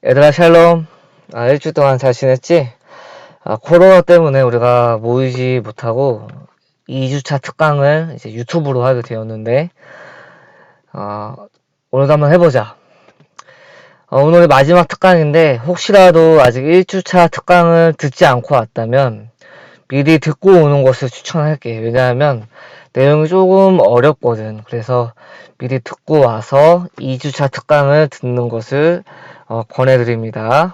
얘들아 샬롬. 일주일 동안 잘 지냈지? 코로나 때문에 우리가 모이지 못하고 2주차 특강을 이제 유튜브로 하게 되었는데 오늘도 한번 해보자. 오늘이 마지막 특강인데 혹시라도 아직 1주차 특강을 듣지 않고 왔다면 미리 듣고 오는 것을 추천할게. 왜냐하면 내용이 조금 어렵거든. 그래서 미리 듣고 와서 2주차 특강을 듣는 것을 권해드립니다.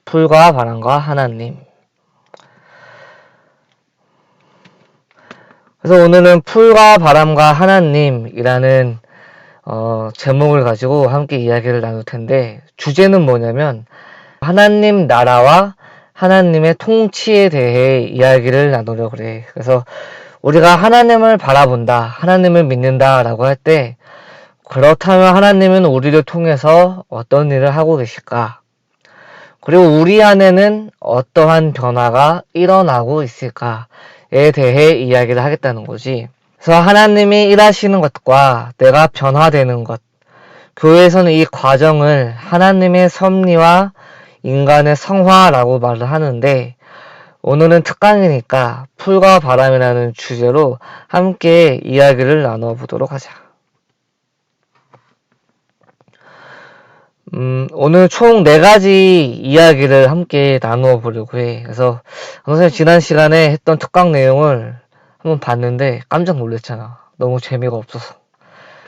풀과 바람과 하나님. 그래서 오늘은 풀과 바람과 하나님이라는 제목을 가지고 함께 이야기를 나눌 텐데, 주제는 뭐냐면 하나님 나라와 하나님의 통치에 대해 이야기를 나누려고 그래. 그래서 우리가 하나님을 바라본다, 하나님을 믿는다 라고 할 때, 그렇다면 하나님은 우리를 통해서 어떤 일을 하고 계실까? 그리고 우리 안에는 어떠한 변화가 일어나고 있을까에 대해 이야기를 하겠다는 거지. 그래서 하나님이 일하시는 것과 내가 변화되는 것, 교회에서는 이 과정을 하나님의 섭리와 인간의 성화라고 말을 하는데, 오늘은 특강이니까 풀과 바람이라는 주제로 함께 이야기를 나눠보도록 하자. 오늘 총 4가지 이야기를 함께 나누어 보려고 해. 그래서 선생님 지난 시간에 했던 특강 내용을 한번 봤는데 깜짝 놀랐잖아. 너무 재미가 없어서.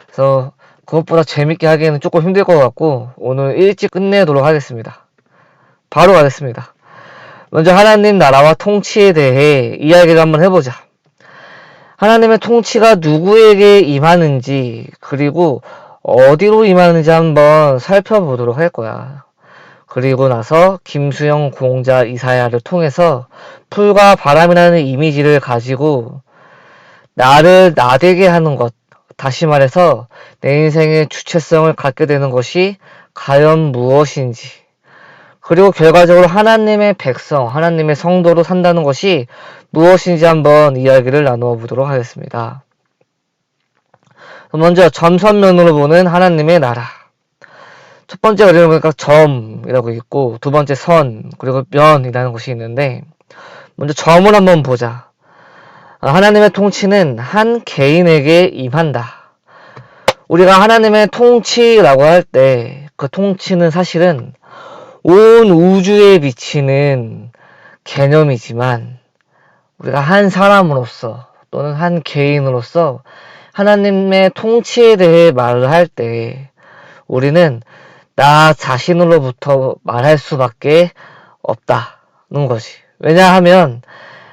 그래서 그것보다 재밌게 하기에는 조금 힘들 것 같고 오늘 일찍 끝내도록 하겠습니다. 바로 가겠습니다. 먼저 하나님 나라와 통치에 대해 이야기를 한번 해보자. 하나님의 통치가 누구에게 임하는지, 그리고 어디로 임하는지 한번 살펴보도록 할 거야. 그리고 나서 김수영 공자 이사야를 통해서 풀과 바람이라는 이미지를 가지고 나를 나되게 하는 것, 다시 말해서 내 인생의 주체성을 갖게 되는 것이 과연 무엇인지, 그리고 결과적으로 하나님의 백성, 하나님의 성도로 산다는 것이 무엇인지 한번 이야기를 나누어 보도록 하겠습니다. 먼저 점선면으로 보는 하나님의 나라. 첫 번째 그림을 보니까 점이라고 있고, 두 번째 선, 그리고 면이라는 것이 있는데, 먼저 점을 한번 보자. 하나님의 통치는 한 개인에게 임한다. 우리가 하나님의 통치라고 할 때 그 통치는 사실은 온 우주에 비치는 개념이지만 우리가 한 사람으로서 또는 한 개인으로서 하나님의 통치에 대해 말을 할 때 우리는 나 자신으로부터 말할 수밖에 없다는 것이. 왜냐하면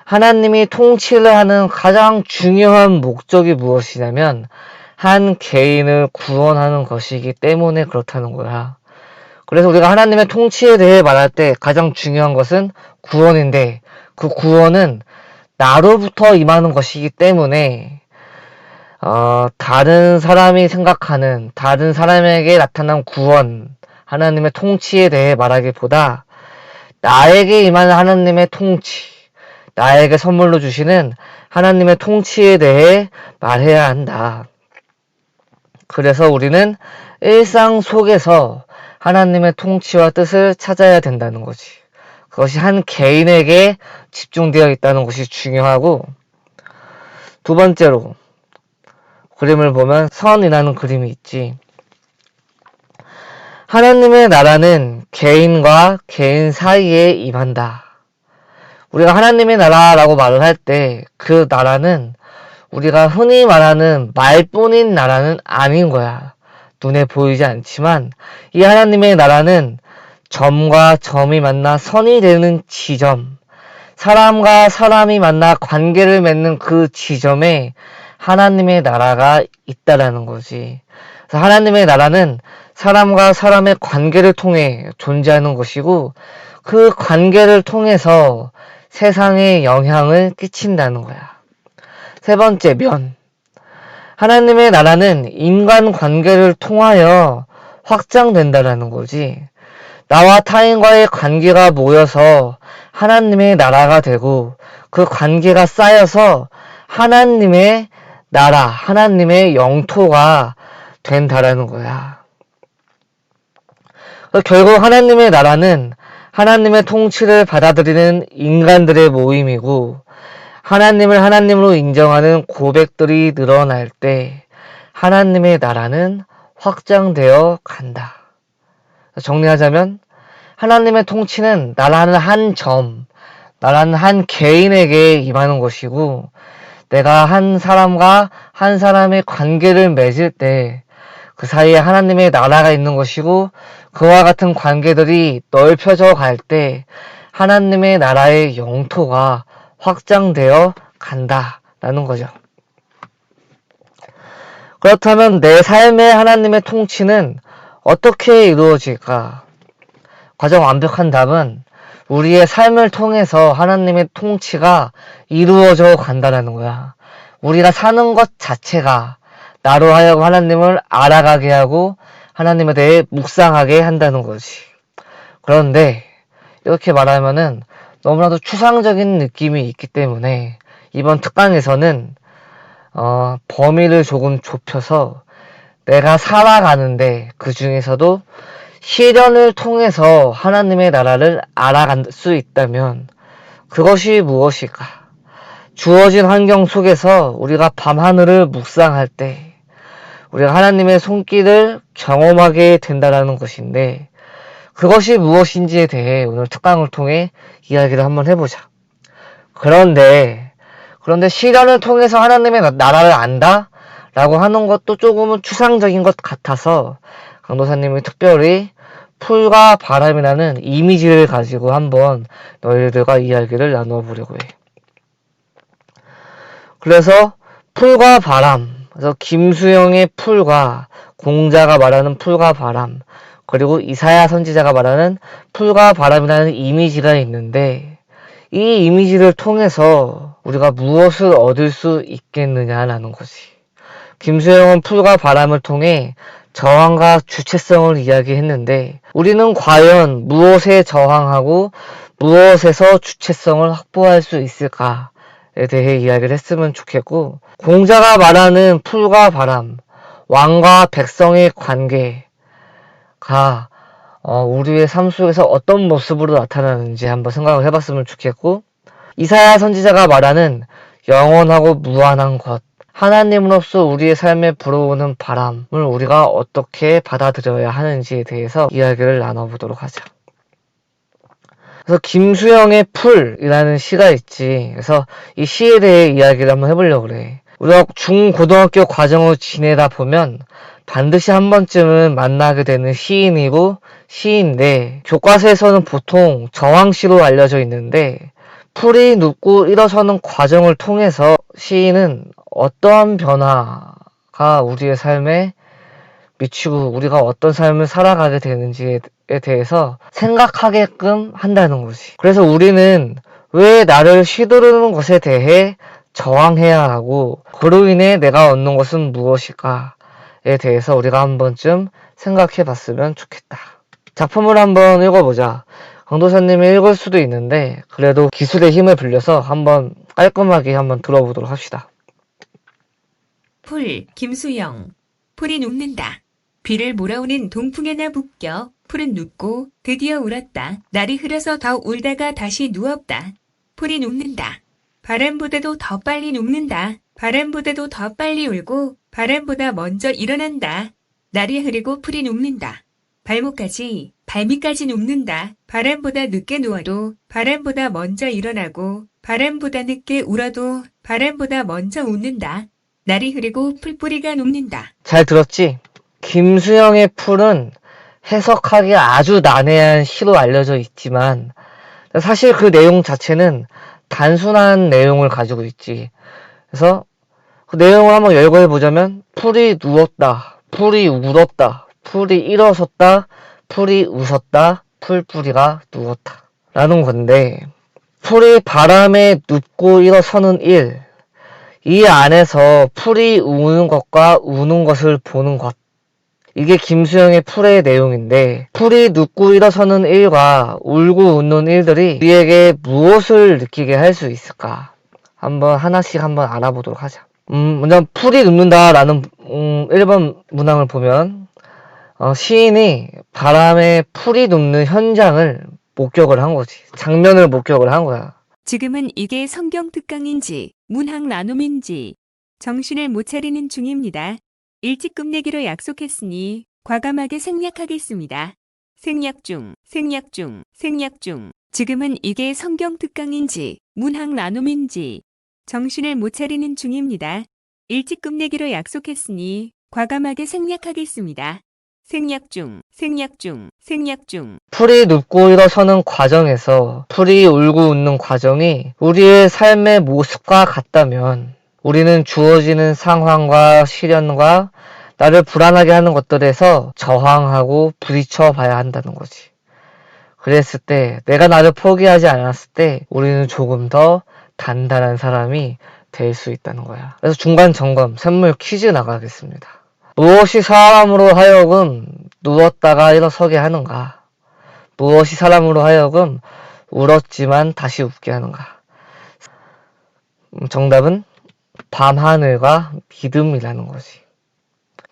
하나님이 통치를 하는 가장 중요한 목적이 무엇이냐면 한 개인을 구원하는 것이기 때문에 그렇다는 거야. 그래서 우리가 하나님의 통치에 대해 말할 때 가장 중요한 것은 구원인데, 그 구원은 나로부터 임하는 것이기 때문에 다른 사람이 생각하는, 다른 사람에게 나타난 구원, 하나님의 통치에 대해 말하기보다 나에게 임하는 하나님의 통치, 나에게 선물로 주시는 하나님의 통치에 대해 말해야 한다. 그래서 우리는 일상 속에서 하나님의 통치와 뜻을 찾아야 된다는 거지. 그것이 한 개인에게 집중되어 있다는 것이 중요하고, 두 번째로 그림을 보면 선이라는 그림이 있지. 하나님의 나라는 개인과 개인 사이에 임한다. 우리가 하나님의 나라라고 말을 할 때 그 나라는 우리가 흔히 말하는 말뿐인 나라는 아닌 거야. 눈에 보이지 않지만 이 하나님의 나라는 점과 점이 만나 선이 되는 지점, 사람과 사람이 만나 관계를 맺는 그 지점에 하나님의 나라가 있다라는 거지. 그래서 하나님의 나라는 사람과 사람의 관계를 통해 존재하는 것이고, 그 관계를 통해서 세상에 영향을 끼친다는 거야. 세 번째, 면. 하나님의 나라는 인간 관계를 통하여 확장된다라는 거지. 나와 타인과의 관계가 모여서 하나님의 나라가 되고, 그 관계가 쌓여서 하나님의 나라, 하나님의 영토가 된다라는 거야. 결국 하나님의 나라는 하나님의 통치를 받아들이는 인간들의 모임이고, 하나님을 하나님으로 인정하는 고백들이 늘어날 때 하나님의 나라는 확장되어 간다. 정리하자면 하나님의 통치는 나라는 한 점, 나라는 한 개인에게 임하는 것이고, 내가 한 사람과 한 사람의 관계를 맺을 때 그 사이에 하나님의 나라가 있는 것이고, 그와 같은 관계들이 넓혀져 갈 때 하나님의 나라의 영토가 확장되어 간다라는 거죠. 그렇다면 내 삶의 하나님의 통치는 어떻게 이루어질까? 가장 완벽한 답은 우리의 삶을 통해서 하나님의 통치가 이루어져 간다는 거야. 우리가 사는 것 자체가 나로 하여금 하나님을 알아가게 하고 하나님에 대해 묵상하게 한다는 거지. 그런데 이렇게 말하면은 너무나도 추상적인 느낌이 있기 때문에 이번 특강에서는 범위를 조금 좁혀서 내가 살아가는데 그 중에서도 실현을 통해서 하나님의 나라를 알아갈 수 있다면 그것이 무엇일까? 주어진 환경 속에서 우리가 밤하늘을 묵상할 때 우리가 하나님의 손길을 경험하게 된다는 것인데, 그것이 무엇인지에 대해 오늘 특강을 통해 이야기를 한번 해보자. 그런데 실현을 통해서 하나님의 나라를 안다? 라고 하는 것도 조금은 추상적인 것 같아서 강도사님이 특별히 풀과 바람이라는 이미지를 가지고 한번 너희들과 이야기를 나눠보려고 해. 그래서 풀과 바람, 그래서 김수영의 풀과 공자가 말하는 풀과 바람, 그리고 이사야 선지자가 말하는 풀과 바람이라는 이미지가 있는데, 이 이미지를 통해서 우리가 무엇을 얻을 수 있겠느냐라는 거지. 김수영은 풀과 바람을 통해 저항과 주체성을 이야기했는데, 우리는 과연 무엇에 저항하고 무엇에서 주체성을 확보할 수 있을까에 대해 이야기를 했으면 좋겠고, 공자가 말하는 풀과 바람, 왕과 백성의 관계가 우리의 삶 속에서 어떤 모습으로 나타나는지 한번 생각을 해봤으면 좋겠고, 이사야 선지자가 말하는 영원하고 무한한 것, 하나님으로서 우리의 삶에 불어오는 바람을 우리가 어떻게 받아들여야 하는지에 대해서 이야기를 나눠보도록 하자. 그래서 김수영의 풀이라는 시가 있지. 그래서 이 시에 대해 이야기를 한번 해보려고 그래. 우리가 중고등학교 과정을 지내다 보면 반드시 한 번쯤은 만나게 되는 시인이고 시인데, 교과서에서는 보통 저항시로 알려져 있는데, 풀이 눕고 일어서는 과정을 통해서 시인은 어떠한 변화가 우리의 삶에 미치고 우리가 어떤 삶을 살아가게 되는지에 대해서 생각하게끔 한다는 거지. 그래서 우리는 왜 나를 휘두르는 것에 대해 저항해야 하고, 그로 인해 내가 얻는 것은 무엇일까에 대해서 우리가 한 번쯤 생각해 봤으면 좋겠다. 작품을 한번 읽어보자. 강도사님이 읽을 수도 있는데 그래도 기술의 힘을 빌려서 한번 깔끔하게 한번 들어보도록 합시다. 풀, 김수영. 풀이 눕는다. 비를 몰아오는 동풍에나 묶여 풀은 눕고 드디어 울었다. 날이 흐려서 더 울다가 다시 누웠다. 풀이 눕는다. 바람보다도 더 빨리 눕는다. 바람보다도 더 빨리 울고 바람보다 먼저 일어난다. 날이 흐리고 풀이 눕는다. 발밑까지 눕는다. 바람보다 늦게 누워도 바람보다 먼저 일어나고 바람보다 늦게 울어도 바람보다 먼저 웃는다. 날이 흐리고 풀뿌리가 눕는다. 잘 들었지? 김수영의 풀은 해석하기 아주 난해한 시로 알려져 있지만 사실 그 내용 자체는 단순한 내용을 가지고 있지. 그래서 그 내용을 한번 열거해 보자면, 풀이 누웠다, 풀이 울었다, 풀이 일어섰다, 풀이 웃었다, 풀뿌리가 누웠다 라는 건데, 풀이 바람에 눕고 일어서는 일, 이 안에서 풀이 우는 것과 우는 것을 보는 것, 이게 김수영의 풀의 내용인데, 풀이 눕고 일어서는 일과 울고 웃는 일들이 우리에게 무엇을 느끼게 할 수 있을까? 한번 하나씩 한번 알아보도록 하자. 먼저 풀이 눕는다라는 1번 문항을 보면 시인이 바람에 풀이 눕는 현장을 목격을 한 거지. 장면을 목격을 한 거야. 지금은 이게 성경 특강인지 문학 나눔인지 정신을 못 차리는 중입니다. 일찍 끝내기로 약속했으니 과감하게 생략하겠습니다. 생략 중, 생략 중, 생략 중. 지금은 이게 성경 특강인지 문학 나눔인지 정신을 못 차리는 중입니다. 일찍 끝내기로 약속했으니 과감하게 생략하겠습니다. 생략 중, 생략 중, 생략 중. 풀이 눕고 일어서는 과정에서 풀이 울고 웃는 과정이 우리의 삶의 모습과 같다면 우리는 주어지는 상황과 시련과 나를 불안하게 하는 것들에서 저항하고 부딪혀 봐야 한다는 거지. 그랬을 때 내가 나를 포기하지 않았을 때 우리는 조금 더 단단한 사람이 될 수 있다는 거야. 그래서 중간 점검, 샘물 퀴즈 나가겠습니다. 무엇이 사람으로 하여금 누웠다가 일어서게 하는가? 무엇이 사람으로 하여금 울었지만 다시 웃게 하는가? 정답은 밤하늘과 믿음이라는 거지.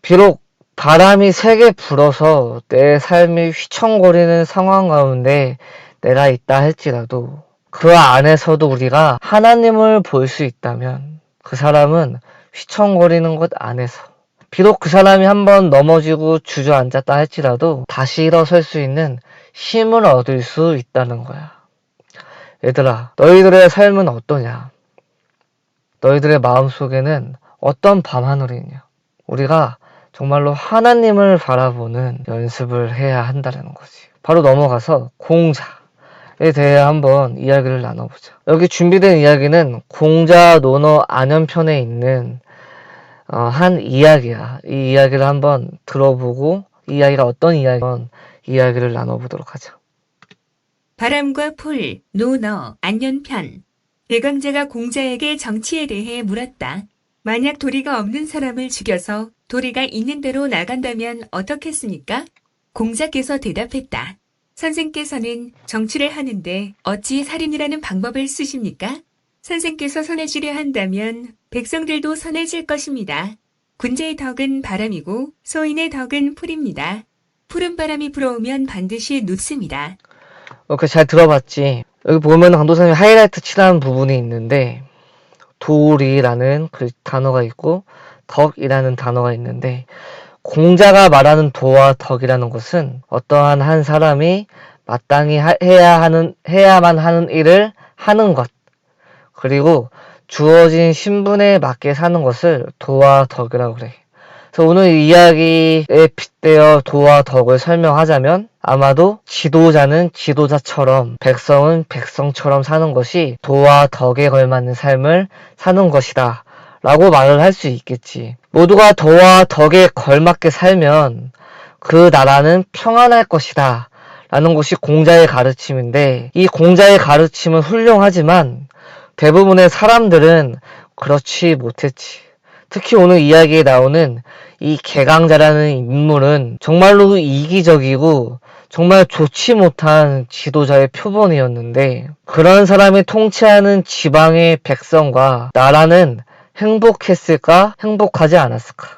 비록 바람이 세게 불어서 내 삶이 휘청거리는 상황 가운데 내가 있다 할지라도 그 안에서도 우리가 하나님을 볼 수 있다면 그 사람은 휘청거리는 것 안에서 비록 그 사람이 한번 넘어지고 주저앉았다 할지라도 다시 일어설 수 있는 힘을 얻을 수 있다는 거야. 얘들아, 너희들의 삶은 어떠냐? 너희들의 마음속에는 어떤 밤하늘이 있냐? 우리가 정말로 하나님을 바라보는 연습을 해야 한다는 거지. 바로 넘어가서 공자에 대해 한번 이야기를 나눠보자. 여기 준비된 이야기는 공자 논어 안연편에 있는 한 이야기야. 이 이야기를 한번 들어보고 이 이야기가 어떤 이야기를 나눠보도록 하자. 바람과 풀, 논어, 안연편. 대강자가 공자에게 정치에 대해 물었다. 만약 도리가 없는 사람을 죽여서 도리가 있는 대로 나간다면 어떻겠습니까? 공자께서 대답했다. 선생께서는 정치를 하는데 어찌 살인이라는 방법을 쓰십니까? 선생께서 선해지려 한다면 백성들도 선해질 것입니다. 군자의 덕은 바람이고 소인의 덕은 풀입니다. 푸른 바람이 불어오면 반드시 눕습니다. 이렇게 잘 들어봤지? 여기 보면 강도사님이 하이라이트 칠하는 부분이 있는데 도리라는 그 단어가 있고 덕이라는 단어가 있는데 공자가 말하는 도와 덕이라는 것은 어떠한 한 사람이 마땅히 해야만 하는 일을 하는 것 그리고 주어진 신분에 맞게 사는 것을 도와 덕이라고 그래. 그래서 오늘 이 이야기에 빗대어 도와 덕을 설명하자면 아마도 지도자는 지도자처럼 백성은 백성처럼 사는 것이 도와 덕에 걸맞는 삶을 사는 것이다 라고 말을 할 수 있겠지. 모두가 도와 덕에 걸맞게 살면 그 나라는 평안할 것이다 라는 것이 공자의 가르침인데 이 공자의 가르침은 훌륭하지만 대부분의 사람들은 그렇지 못했지. 특히 오늘 이야기에 나오는 이 개강자라는 인물은 정말로 이기적이고 정말 좋지 못한 지도자의 표본이었는데 그런 사람이 통치하는 지방의 백성과 나라는 행복했을까? 행복하지 않았을까?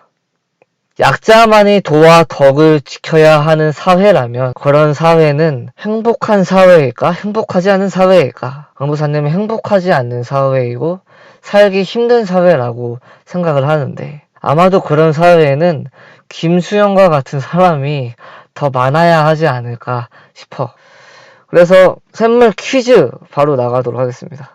약자만이 도와 덕을 지켜야 하는 사회라면 그런 사회는 행복한 사회일까? 행복하지 않은 사회일까? 강도사님은 행복하지 않는 사회이고 살기 힘든 사회라고 생각을 하는데 아마도 그런 사회에는 김수영과 같은 사람이 더 많아야 하지 않을까 싶어. 그래서 샘물 퀴즈 바로 나가도록 하겠습니다.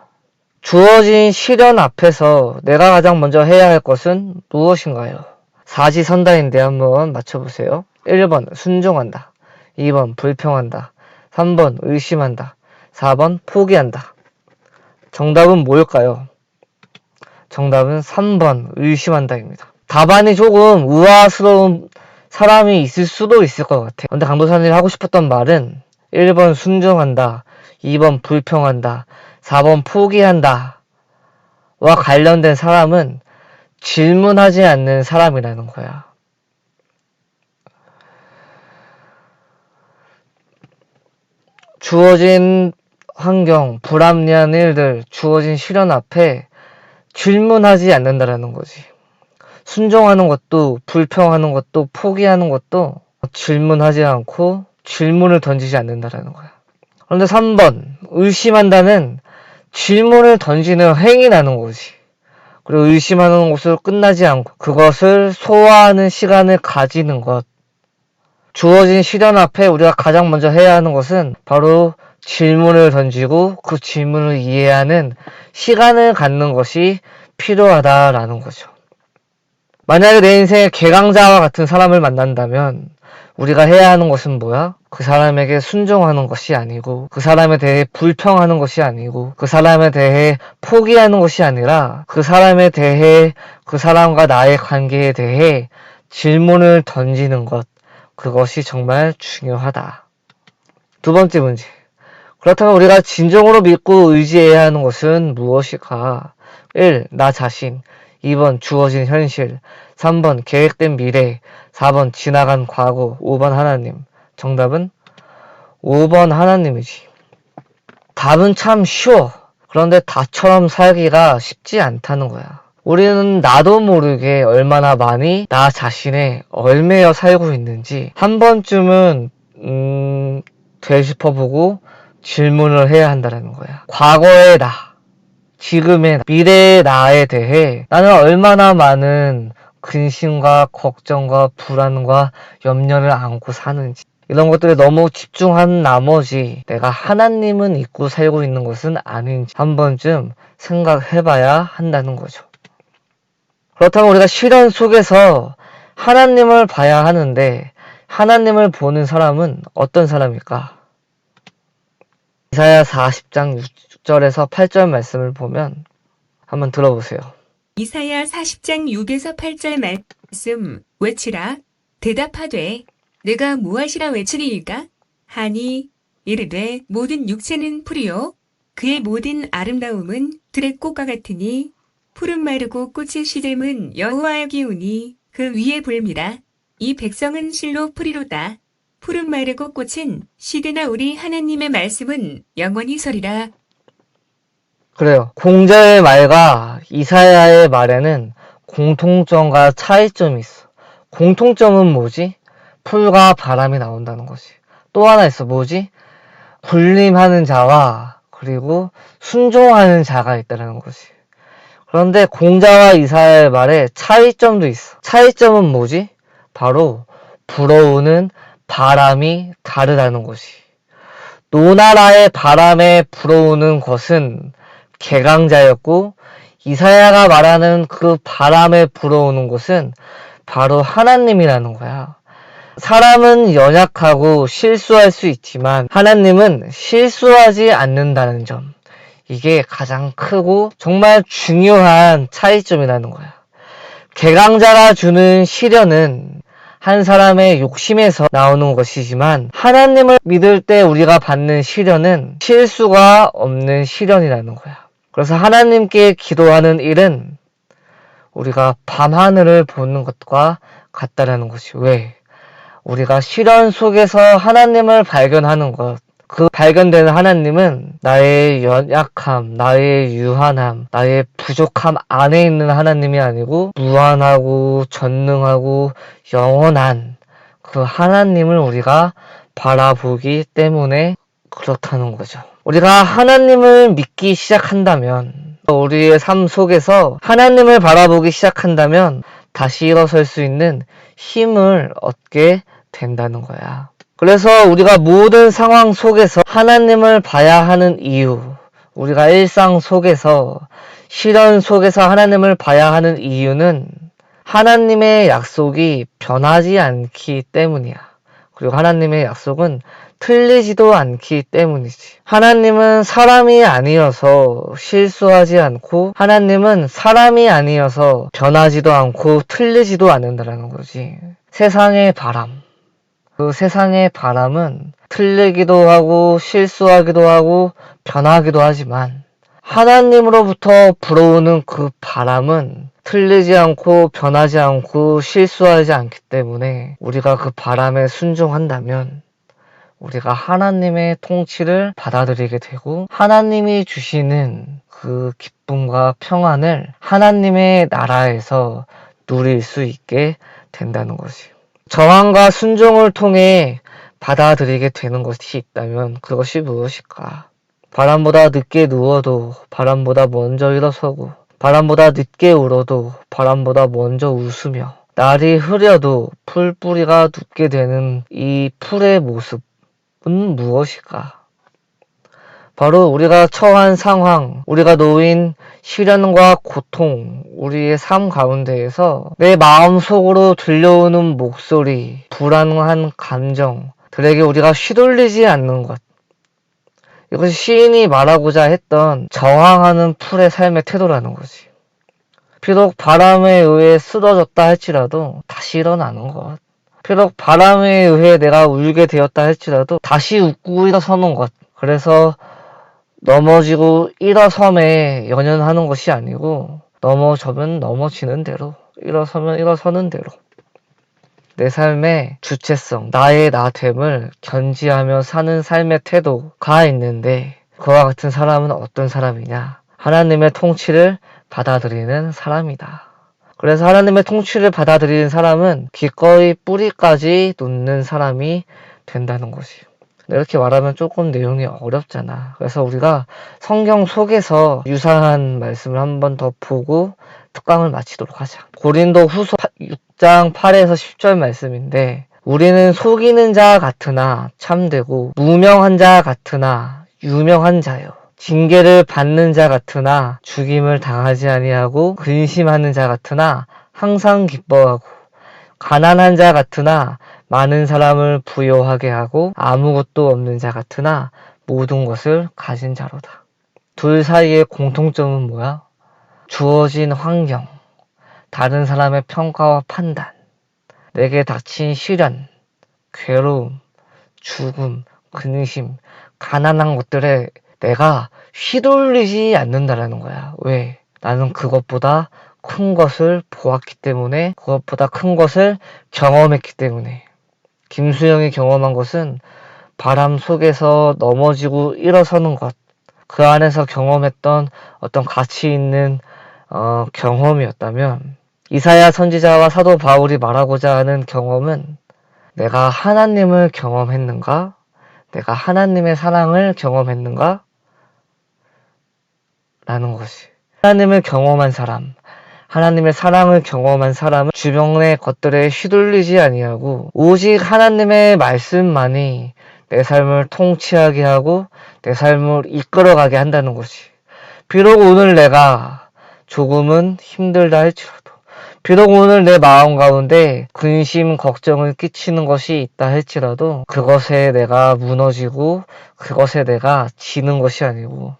주어진 시련 앞에서 내가 가장 먼저 해야 할 것은 무엇인가요? 사지선다인데 한번 맞춰보세요. 1번 순종한다. 2번 불평한다. 3번 의심한다. 4번 포기한다. 정답은 뭘까요? 정답은 3번 의심한다입니다. 답안이 조금 우아스러운 사람이 있을 수도 있을 것 같아요. 근데 강도사님이 하고 싶었던 말은 1번 순종한다. 2번 불평한다. 4번 포기한다. 와 관련된 사람은 질문하지 않는 사람이라는 거야. 주어진 환경, 불합리한 일들, 주어진 시련 앞에 질문하지 않는다라는 거지. 순종하는 것도, 불평하는 것도, 포기하는 것도 질문하지 않고 질문을 던지지 않는다라는 거야. 그런데 3번, 의심한다는 질문을 던지는 행위라는 거지. 그리고 의심하는 것으로 끝나지 않고 그것을 소화하는 시간을 가지는 것. 주어진 시련 앞에 우리가 가장 먼저 해야 하는 것은 바로 질문을 던지고 그 질문을 이해하는 시간을 갖는 것이 필요하다라는 거죠. 만약에 내 인생에 개강자와 같은 사람을 만난다면 우리가 해야 하는 것은 뭐야? 그 사람에게 순종하는 것이 아니고 그 사람에 대해 불평하는 것이 아니고 그 사람에 대해 포기하는 것이 아니라 그 사람에 대해 그 사람과 나의 관계에 대해 질문을 던지는 것. 그것이 정말 중요하다. 두 번째 문제. 그렇다면 우리가 진정으로 믿고 의지해야 하는 것은 무엇일까? 1. 나 자신. 2번 주어진 현실. 3번 계획된 미래. 4번 지나간 과거. 5번 하나님. 정답은 5번 하나님이지. 답은 참 쉬워. 그런데 다처럼 살기가 쉽지 않다는 거야. 우리는 나도 모르게 얼마나 많이 나 자신에 얽매여 살고 있는지 한 번쯤은 되짚어보고 질문을 해야 한다는 거야. 과거의 나, 지금의 나, 미래의 나에 대해 나는 얼마나 많은 근심과 걱정과 불안과 염려를 안고 사는지 이런 것들에 너무 집중한 나머지 내가 하나님은 잊고 살고 있는 것은 아닌지 한 번쯤 생각해봐야 한다는 거죠. 그렇다면 우리가 시련 속에서 하나님을 봐야 하는데 하나님을 보는 사람은 어떤 사람일까? 이사야 40장 6절에서 8절 말씀을 보면 한번 들어보세요. 이사야 40장 6에서 8절 말씀 외치라 대답하되 내가 무엇이라 외치리이까? 하니 이르되 모든 육체는 풀이요 그의 모든 아름다움은 들의 꽃과 같으니 푸른 마르고 꽃이 시들면 여호와의 기운이 그 위에 불미라. 이 백성은 실로 풀이로다. 푸른 마르고 꽃은 시드나 우리 하나님의 말씀은 영원히 서리라. 그래요. 공자의 말과 이사야의 말에는 공통점과 차이점이 있어. 공통점은 뭐지? 풀과 바람이 나온다는 것이. 또 하나 있어. 뭐지? 군림하는 자와 그리고 순종하는 자가 있다는 것이. 그런데 공자와 이사야의 말에 차이점도 있어. 차이점은 뭐지? 바로 불어오는 바람이 다르다는 것이. 노나라의 바람에 불어오는 것은 개강자였고 이사야가 말하는 그 바람에 불어오는 것은 바로 하나님이라는 거야. 사람은 연약하고 실수할 수 있지만 하나님은 실수하지 않는다는 점. 이게 가장 크고 정말 중요한 차이점이라는 거야. 개강자가 주는 시련은 한 사람의 욕심에서 나오는 것이지만 하나님을 믿을 때 우리가 받는 시련은 실수가 없는 시련이라는 거야. 그래서 하나님께 기도하는 일은 우리가 밤하늘을 보는 것과 같다라는 것이. 왜? 우리가 시련 속에서 하나님을 발견하는 것. 그 발견되는 하나님은 나의 연약함, 나의 유한함, 나의 부족함 안에 있는 하나님이 아니고 무한하고 전능하고 영원한 그 하나님을 우리가 바라보기 때문에 그렇다는 거죠. 우리가 하나님을 믿기 시작한다면, 우리의 삶 속에서 하나님을 바라보기 시작한다면 다시 일어설 수 있는 힘을 얻게 된다는 거야. 그래서 우리가 모든 상황 속에서 하나님을 봐야 하는 이유, 우리가 일상 속에서 시련 속에서 하나님을 봐야 하는 이유는 하나님의 약속이 변하지 않기 때문이야. 그리고 하나님의 약속은 틀리지도 않기 때문이지. 하나님은 사람이 아니어서 실수하지 않고 하나님은 사람이 아니어서 변하지도 않고 틀리지도 않는다는 거지. 세상의 바람. 그 세상의 바람은 틀리기도 하고 실수하기도 하고 변하기도 하지만 하나님으로부터 불어오는 그 바람은 틀리지 않고 변하지 않고 실수하지 않기 때문에 우리가 그 바람에 순종한다면 우리가 하나님의 통치를 받아들이게 되고 하나님이 주시는 그 기쁨과 평안을 하나님의 나라에서 누릴 수 있게 된다는 것이요. 저항과 순종을 통해 받아들이게 되는 것이 있다면 그것이 무엇일까? 바람보다 늦게 누워도 바람보다 먼저 일어서고 바람보다 늦게 울어도 바람보다 먼저 웃으며 날이 흐려도 풀뿌리가 눕게 되는 이 풀의 모습은 무엇일까? 바로 우리가 처한 상황, 우리가 놓인 시련과 고통, 우리의 삶 가운데에서 내 마음속으로 들려오는 목소리, 불안한 감정들에게 우리가 휘둘리지 않는 것. 이것이 시인이 말하고자 했던 저항하는 풀의 삶의 태도라는 거지. 비록 바람에 의해 쓰러졌다 할지라도 다시 일어나는 것. 비록 바람에 의해 내가 울게 되었다 할지라도 다시 웃고 일어서는 것. 그래서 넘어지고 일어섬에 연연하는 것이 아니고 넘어져면 넘어지는 대로, 일어서면 일어서는 대로 내 삶의 주체성, 나의 나됨을 견지하며 사는 삶의 태도가 있는데 그와 같은 사람은 어떤 사람이냐? 하나님의 통치를 받아들이는 사람이다. 그래서 하나님의 통치를 받아들이는 사람은 기꺼이 뿌리까지 놓는 사람이 된다는 것이요. 이렇게 말하면 조금 내용이 어렵잖아. 그래서 우리가 성경 속에서 유사한 말씀을 한 번 더 보고 특강을 마치도록 하자. 고린도 후서 6장 8에서 10절 말씀인데 우리는 속이는 자 같으나 참되고 무명한 자 같으나 유명한 자요. 징계를 받는 자 같으나 죽임을 당하지 아니하고 근심하는 자 같으나 항상 기뻐하고 가난한 자 같으나 많은 사람을 부요하게 하고 아무것도 없는 자 같으나 모든 것을 가진 자로다. 둘 사이의 공통점은 뭐야? 주어진 환경, 다른 사람의 평가와 판단, 내게 닥친 시련, 괴로움, 죽음, 근심, 가난한 것들에 내가 휘둘리지 않는다라는 거야. 왜? 나는 그것보다 큰 것을 보았기 때문에, 그것보다 큰 것을 경험했기 때문에. 김수영이 경험한 것은 바람 속에서 넘어지고 일어서는 것, 그 안에서 경험했던 어떤 가치 있는 경험이었다면 이사야 선지자와 사도 바울이 말하고자 하는 경험은 내가 하나님을 경험했는가? 내가 하나님의 사랑을 경험했는가? 라는 것이. 하나님을 경험한 사람, 하나님의 사랑을 경험한 사람은 주변의 것들에 휘둘리지 아니하고 오직 하나님의 말씀만이 내 삶을 통치하게 하고 내 삶을 이끌어가게 한다는 것이. 비록 오늘 내가 조금은 힘들다 할지라도 비록 오늘 내 마음 가운데 근심, 걱정을 끼치는 것이 있다 할지라도 그것에 내가 무너지고 그것에 내가 지는 것이 아니고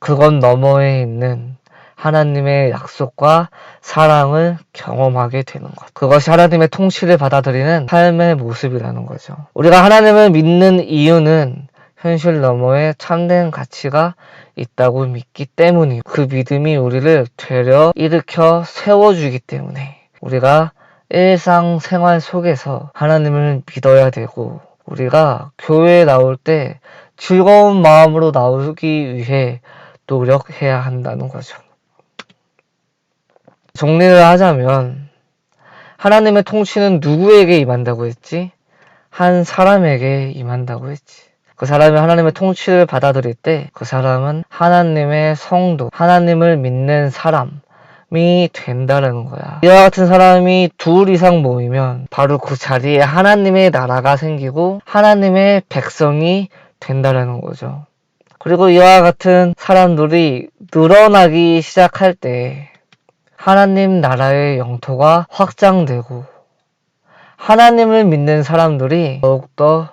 그건 너머에 있는 하나님의 약속과 사랑을 경험하게 되는 것. 그것이 하나님의 통치를 받아들이는 삶의 모습이라는 거죠. 우리가 하나님을 믿는 이유는 현실 너머에 참된 가치가 있다고 믿기 때문이고 그 믿음이 우리를 되려 일으켜 세워주기 때문에 우리가 일상생활 속에서 하나님을 믿어야 되고 우리가 교회에 나올 때 즐거운 마음으로 나오기 위해 노력해야 한다는 거죠. 정리를 하자면 하나님의 통치는 누구에게 임한다고 했지? 한 사람에게 임한다고 했지. 그 사람이 하나님의 통치를 받아들일 때 그 사람은 하나님의 성도, 하나님을 믿는 사람이 된다는 거야. 이와 같은 사람이 둘 이상 모이면 바로 그 자리에 하나님의 나라가 생기고 하나님의 백성이 된다는 거죠. 그리고 이와 같은 사람들이 늘어나기 시작할 때 하나님 나라의 영토가 확장되고 하나님을 믿는 사람들이 더욱더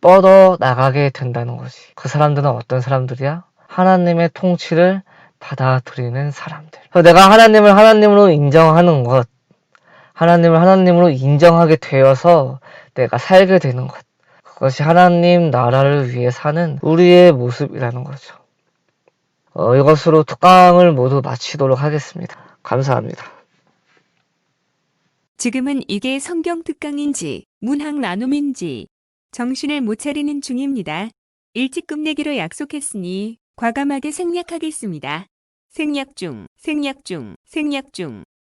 뻗어 나가게 된다는 거지. 그 사람들은 어떤 사람들이야? 하나님의 통치를 받아들이는 사람들. 그래서 내가 하나님을 하나님으로 인정하는 것, 하나님을 하나님으로 인정하게 되어서 내가 살게 되는 것, 그것이 하나님 나라를 위해 사는 우리의 모습이라는 거죠. 이것으로 특강을 모두 마치도록 하겠습니다. 감사합니다. 지금은 이게 성경 특강인지 문학 나눔인지 정신을 못 차리는 중입니다. 일찍 끝내기로 약속했으니 과감하게 생략하겠습니다. 생략 중, 생략 중, 생략 중.